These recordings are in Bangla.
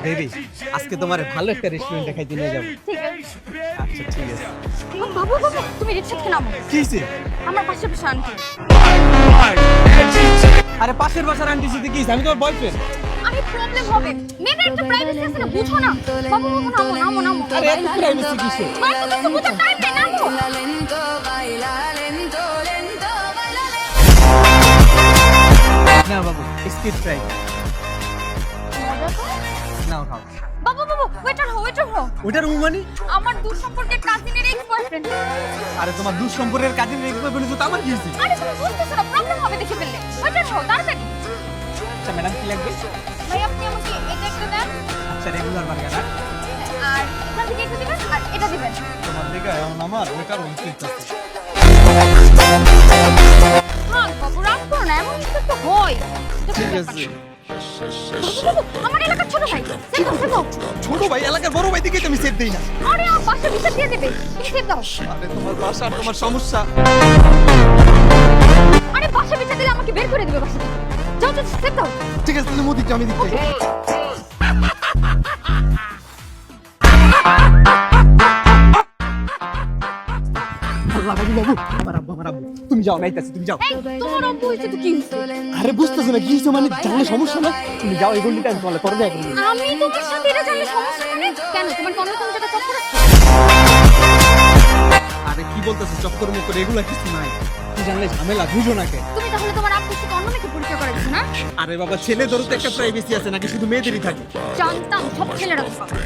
বেবি আজকে তোমার ভালো একটা রেস্টুরেন্টে খাইতে নিয়ে যাবো। ঠিক আছে। আচ্ছা ঠিক আছে। বাবু বাবু তুমি রিক্সা থেকে নামো। কি হইছে? আমার পাশে পাশে আন্টি। আরে পাশের বাসার আন্টি সাথে কি হইছে? আমি তোমার বয়ফ্রেন্ড। আরে প্রবলেম হবে। মেয়েদের একটা প্রাইভেসি আছে না, বুঝো না। বাবু বাবু নামো নামো নামো। আরে এত প্রাইভেসি কিসে? মানে তো কিছু বুঝার টাইম নেই, নামো। না বাবু স্কিট ফ্রাই মজা তো। নাও খাও। বাবু বাবু ওয়েটার হো ওয়েটার হো। ওটার মানে? আমার দূর সম্পর্কের কাজিনের এক্স বয়ফ্রেন্ড। আরে তোমার দুঃসম্পর্কের কাজিন রেখে বলেছো তো আমার কি হইছে? আরে তুমি বুঝতেছো না, প্রবলেম হবে দেখে ফেললে। ওয়েটার হো তাড়াতাড়ি। আচ্ছা ম্যাডাম কি লাগবে? ভাই আপনি আমাকে এটা একটা দেন, আচ্ছা রেগুলার বার্গার না? আর এখান থেকে এটা দিবেন, আর এটা দিবেন। তোমার দিকে এখন আমার ওইটার উচিত আছে। হ্যাঁ বাবু রাগ করো না, এমন কিছু তো হয়। ঠিক আছে। বাবু, আমার এলাকার ছোট ভাই সেভ দাও সেভ দাও। ছোট ভাই এলাকার বড় ভাই দিকে তুমি সেভ দেই না। আরে আমার বাসা ভিতর দিয়ে দেবে, তুমি সেভ দাও। আরে তোমার বাসা আর তোমার সমস্যা। আরে বাসা ভিতর দিলে আমাকে বের করে দিবে বাসা থেকে। যাও যাও সেভ দাও। ঠিক আছে তুমি মোদিকে আমি দিচ্ছি। আল্লাহ বাবু বাবু আমার আব্বু তুমি যাও নাইতাছি তুমি যাও। এই তোমার আব্বু হইছে তো কি হইছে? আরে বুঝতেছো না কি হইছে মানে জানলে সমস্যা না তুমি যাও এই গন্ডিটা আমি চলে পরে দেখা করবো। আমি তোমার সাথে এটা জানলে সমস্যা মানে কেন? তোমার কি অন্য কোনো জায়গায় চক্কর আছে? আরে কি বলতেছো চক্কর মুক্কর এগুলা কিছু নাই। তুই জানলে ঝামেলা বুঝো না কে। তুমি তাহলে তোমার আব্বুর সাথে অন্য মেয়েকে পরিচয় করে দিছো না? আরে বাবা ছেলেদেরও তো একটা প্রাইভেসি আছে নাকি শুধু মেয়েদেরই থাকে? জানতাম সব ছেলেরা তো পাবে।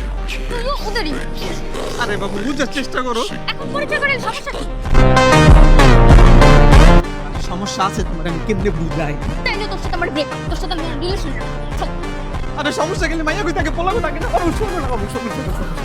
তুইও ওদেরই। আরে বাবু বুঝার চেষ্টা করো। এখন পরিচয় করে সমস্যা কি? সমস্যা আছে তোমার আমি কেমনে বুঝাই? তাইলে তোর সাথে আমার ব্রেকআপ, তোর সাথে আমার রিলেশন। আরে সমস্যা গেলে মাইয়া কই থাকে পোলাগো থাকে না। বাবু শোনো না বাবু শোনো শোনো শোনো।